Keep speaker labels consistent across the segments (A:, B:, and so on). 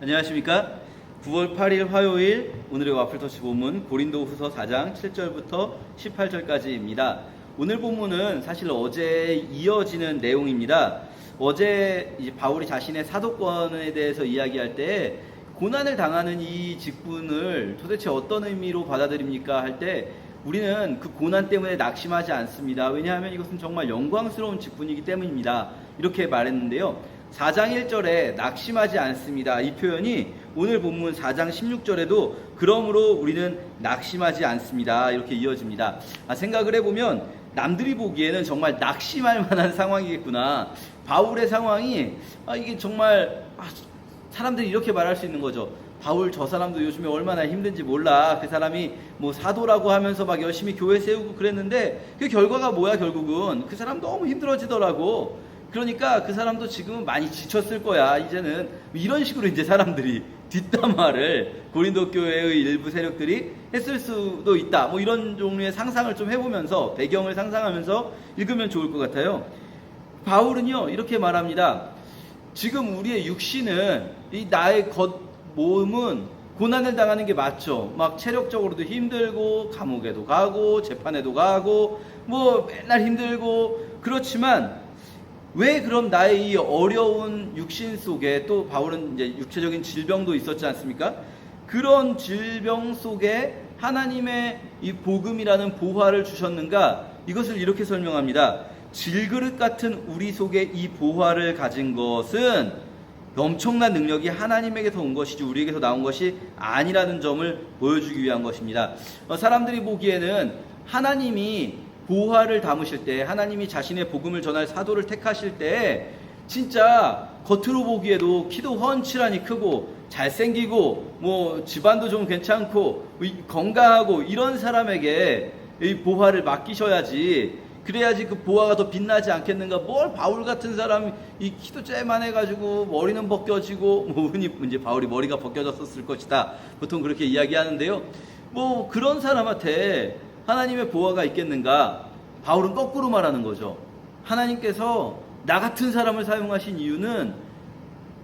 A: 안녕하십니까? 9월 8일 화요일 오늘의 와플터치 본문 고린도후서 4장 7절부터 18절까지입니다. 오늘 본문은 사실 어제 이어지는 내용입니다. 어제 이제 바울이 자신의 사도권에 대해서 이야기할 때 고난을 당하는 이 직분을 도대체 어떤 의미로 받아들입니까? 할 때 우리는 그 고난 때문에 낙심하지 않습니다. 왜냐하면 이것은 정말 영광스러운 직분이기 때문입니다. 이렇게 말했는데요. 4장 1절에 낙심하지 않습니다. 이 표현이 오늘 본문 4장 16절에도 그러므로 우리는 낙심하지 않습니다. 이렇게 이어집니다. 생각을 해보면 남들이 보기에는 정말 낙심할 만한 상황이겠구나. 바울의 상황이 이게 정말 사람들이 이렇게 말할 수 있는 거죠. 바울 저 사람도 요즘에 얼마나 힘든지 몰라. 그 사람이 뭐 사도라고 하면서 막 열심히 교회 세우고 그랬는데 그 결과가 뭐야 결국은. 그 사람 너무 힘들어지더라고. 그러니까 그 사람도 지금은 많이 지쳤을 거야. 이제는 이런 식으로 이제 사람들이 뒷담화를 고린도 교회의 일부 세력들이 했을 수도 있다. 뭐 이런 종류의 상상을 좀 해보면서 배경을 상상하면서 읽으면 좋을 것 같아요. 바울은요 이렇게 말합니다. 지금 우리의 육신은 이 나의 몸은 고난을 당하는 게 맞죠. 막 체력적으로도 힘들고 감옥에도 가고 재판에도 가고 뭐 맨날 힘들고 그렇지만 왜 그럼 나의 이 어려운 육신 속에 또 바울은 이제 육체적인 질병도 있었지 않습니까? 그런 질병 속에 하나님의 이 복음이라는 보화를 주셨는가? 이것을 이렇게 설명합니다. 질그릇 같은 우리 속에 이 보화를 가진 것은 엄청난 능력이 하나님에게서 온 것이지 우리에게서 나온 것이 아니라는 점을 보여주기 위한 것입니다. 사람들이 보기에는 하나님이 보화를 담으실 때 하나님이 자신의 복음을 전할 사도를 택하실 때 진짜 겉으로 보기에도 키도 훤칠하니 크고 잘생기고 뭐 집안도 좀 괜찮고 건강하고 이런 사람에게 이 보화를 맡기셔야지 그래야지 그 보화가 더 빛나지 않겠는가. 뭘 바울 같은 사람 이 키도 쬐만해가지고 머리는 벗겨지고 뭐 흔히 이제 바울이 머리가 벗겨졌었을 것이다 보통 그렇게 이야기하는데요. 뭐 그런 사람한테 하나님의 보화가 있겠는가? 바울은 거꾸로 말하는 거죠. 하나님께서 나 같은 사람을 사용하신 이유는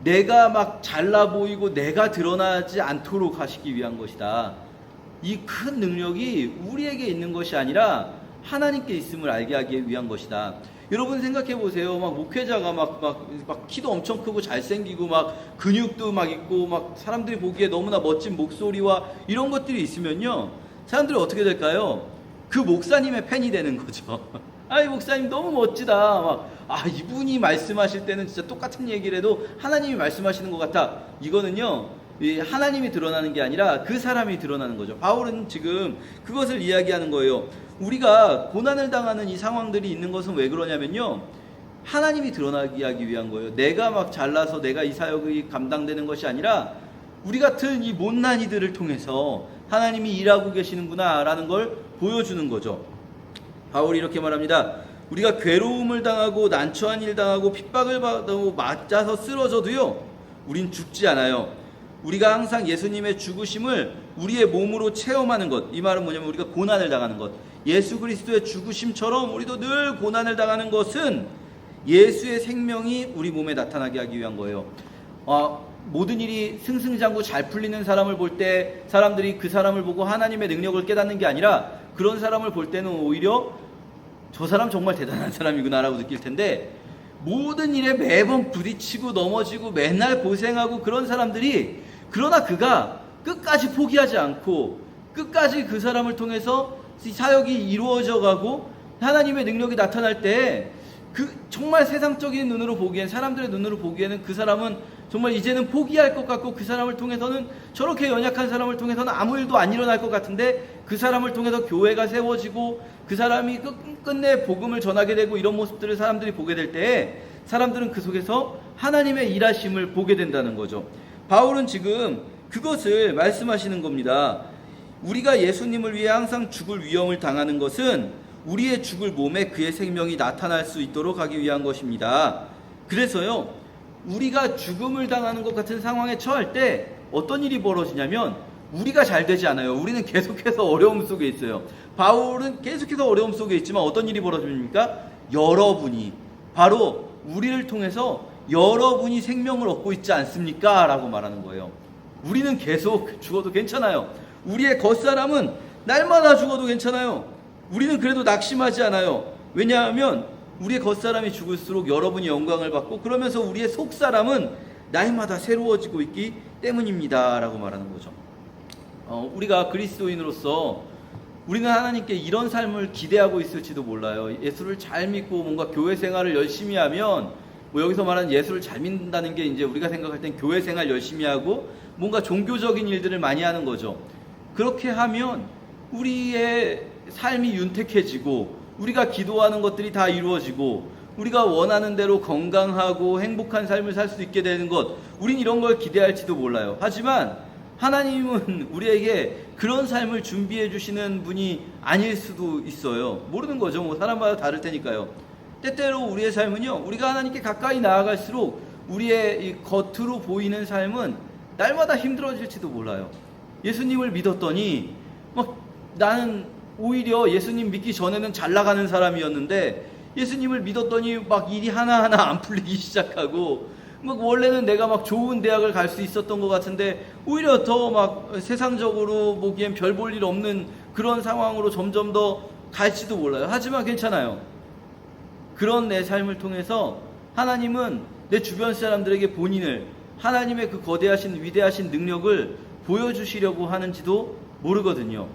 A: 내가 막 잘나 보이고 내가 드러나지 않도록 하시기 위한 것이다. 이 큰 능력이 우리에게 있는 것이 아니라 하나님께 있음을 알게 하기 위한 것이다. 여러분 생각해 보세요. 막 목회자가 막 키도 엄청 크고 잘생기고 막 근육도 막 있고 막 사람들이 보기에 너무나 멋진 목소리와 이런 것들이 있으면요. 사람들이 어떻게 될까요? 그 목사님의 팬이 되는 거죠. 이 목사님 너무 멋지다. 이분이 말씀하실 때는 진짜 똑같은 얘기를 해도 하나님이 말씀하시는 것 같아. 이거는요, 하나님이 드러나는 게 아니라 그 사람이 드러나는 거죠. 바울은 지금 그것을 이야기하는 거예요. 우리가 고난을 당하는 이 상황들이 있는 것은 왜 그러냐면요. 하나님이 드러나게 하기 위한 거예요. 내가 막 잘나서 내가 이 사역이 감당되는 것이 아니라 우리 같은 이 못난 이들을 통해서 하나님이 일하고 계시는구나 라는 걸 보여주는 거죠. 바울이 이렇게 말합니다. 우리가 괴로움을 당하고 난처한 일 당하고 핍박을 받고 맞아서 쓰러져도요 우린 죽지 않아요. 우리가 항상 예수님의 죽으심을 우리의 몸으로 체험하는 것. 이 말은 뭐냐면 우리가 고난을 당하는 것. 예수 그리스도의 죽으심처럼 우리도 늘 고난을 당하는 것은 예수의 생명이 우리 몸에 나타나게 하기 위한 거예요. 모든 일이 승승장구 잘 풀리는 사람을 볼 때 사람들이 그 사람을 보고 하나님의 능력을 깨닫는 게 아니라 그런 사람을 볼 때는 오히려 저 사람 정말 대단한 사람이구나 라고 느낄 텐데 모든 일에 매번 부딪히고 넘어지고 맨날 고생하고 그런 사람들이 그러나 그가 끝까지 포기하지 않고 끝까지 그 사람을 통해서 사역이 이루어져 가고 하나님의 능력이 나타날 때 그 정말 세상적인 눈으로 보기엔 사람들의 눈으로 보기에는 그 사람은 정말 이제는 포기할 것 같고 그 사람을 통해서는 저렇게 연약한 사람을 통해서는 아무 일도 안 일어날 것 같은데 그 사람을 통해서 교회가 세워지고 그 사람이 끝끝내 복음을 전하게 되고 이런 모습들을 사람들이 보게 될 때 사람들은 그 속에서 하나님의 일하심을 보게 된다는 거죠. 바울은 지금 그것을 말씀하시는 겁니다. 우리가 예수님을 위해 항상 죽을 위험을 당하는 것은 우리의 죽을 몸에 그의 생명이 나타날 수 있도록 하기 위한 것입니다. 그래서요 우리가 죽음을 당하는 것 같은 상황에 처할 때 어떤 일이 벌어지냐면 우리가 잘 되지 않아요. 우리는 계속해서 어려움 속에 있어요. 바울은 계속해서 어려움 속에 있지만 어떤 일이 벌어집니까? 여러분이 바로 우리를 통해서 여러분이 생명을 얻고 있지 않습니까? 라고 말하는 거예요. 우리는 계속 죽어도 괜찮아요. 우리의 겉사람은 날마다 죽어도 괜찮아요. 우리는 그래도 낙심하지 않아요. 왜냐하면 우리의 겉사람이 죽을수록 여러분이 영광을 받고, 그러면서 우리의 속사람은 날마다 새로워지고 있기 때문입니다. 라고 말하는 거죠. 우리가 그리스도인으로서 우리는 하나님께 이런 삶을 기대하고 있을지도 몰라요. 예수를 잘 믿고 뭔가 교회 생활을 열심히 하면, 뭐 여기서 말하는 예수를 잘 믿는다는 게 이제 우리가 생각할 땐 교회 생활 열심히 하고 뭔가 종교적인 일들을 많이 하는 거죠. 그렇게 하면 우리의 삶이 윤택해지고 우리가 기도하는 것들이 다 이루어지고 우리가 원하는 대로 건강하고 행복한 삶을 살 수 있게 되는 것, 우린 이런 걸 기대할지도 몰라요. 하지만 하나님은 우리에게 그런 삶을 준비해 주시는 분이 아닐 수도 있어요. 모르는 거죠. 뭐 사람마다 다를 테니까요. 때때로 우리의 삶은요, 우리가 하나님께 가까이 나아갈수록 우리의 이 겉으로 보이는 삶은 날마다 힘들어질지도 몰라요. 예수님을 믿었더니 막 나는 오히려 예수님 믿기 전에는 잘 나가는 사람이었는데, 예수님을 믿었더니 막 일이 하나하나 안 풀리기 시작하고, 막 원래는 내가 막 좋은 대학을 갈 수 있었던 것 같은데 오히려 더 막 세상적으로 보기엔 별 볼 일 없는 그런 상황으로 점점 더 갈지도 몰라요. 하지만 괜찮아요. 그런 내 삶을 통해서 하나님은 내 주변 사람들에게 본인을, 하나님의 그 거대하신 위대하신 능력을 보여주시려고 하는지도 모르거든요.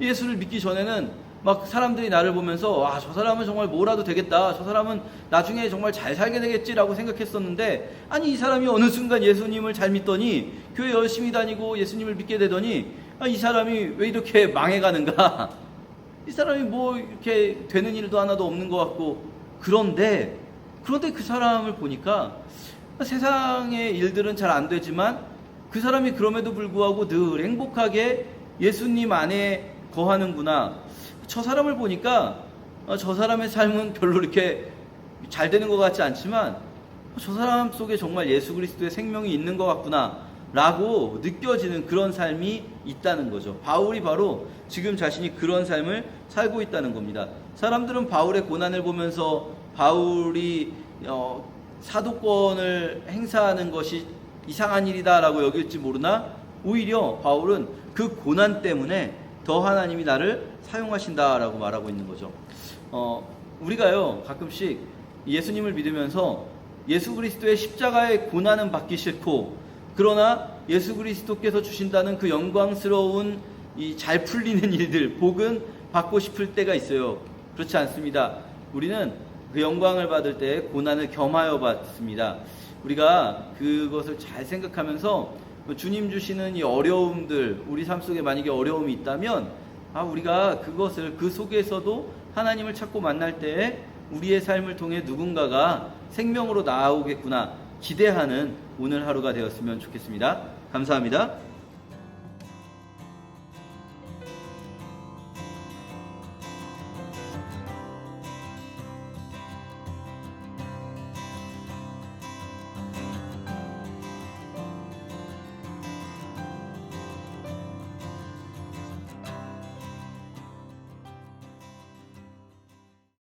A: 예수를 믿기 전에는 막 사람들이 나를 보면서 와, 저 사람은 정말 뭐라도 되겠다, 저 사람은 나중에 정말 잘 살게 되겠지라고 생각했었는데, 아니 이 사람이 어느 순간 예수님을 잘 믿더니 교회 열심히 다니고 예수님을 믿게 되더니 이 사람이 왜 이렇게 망해가는가, 이 사람이 뭐 이렇게 되는 일도 하나도 없는 것 같고, 그런데 그 사람을 보니까 세상의 일들은 잘 안 되지만 그 사람이 그럼에도 불구하고 늘 행복하게 예수님 안에 거하는구나. 저 사람을 보니까 저 사람의 삶은 별로 이렇게 잘 되는 것 같지 않지만 저 사람 속에 정말 예수 그리스도의 생명이 있는 것 같구나 라고 느껴지는 그런 삶이 있다는 거죠. 바울이 바로 지금 자신이 그런 삶을 살고 있다는 겁니다. 사람들은 바울의 고난을 보면서 바울이 사도권을 행사하는 것이 이상한 일이다 라고 여길지 모르나, 오히려 바울은 그 고난 때문에 더 하나님이 나를 사용하신다 라고 말하고 있는 거죠. 우리가요 가끔씩 예수님을 믿으면서 예수 그리스도의 십자가의 고난은 받기 싫고, 그러나 예수 그리스도께서 주신다는 그 영광스러운 이 잘 풀리는 일들, 복은 받고 싶을 때가 있어요. 그렇지 않습니다. 우리는 그 영광을 받을 때 고난을 겸하여 받습니다. 우리가 그것을 잘 생각하면서 주님 주시는 이 어려움들, 우리 삶 속에 만약에 어려움이 있다면 우리가 그것을 그 속에서도 하나님을 찾고 만날 때 우리의 삶을 통해 누군가가 생명으로 나아오겠구나 기대하는 오늘 하루가 되었으면 좋겠습니다. 감사합니다.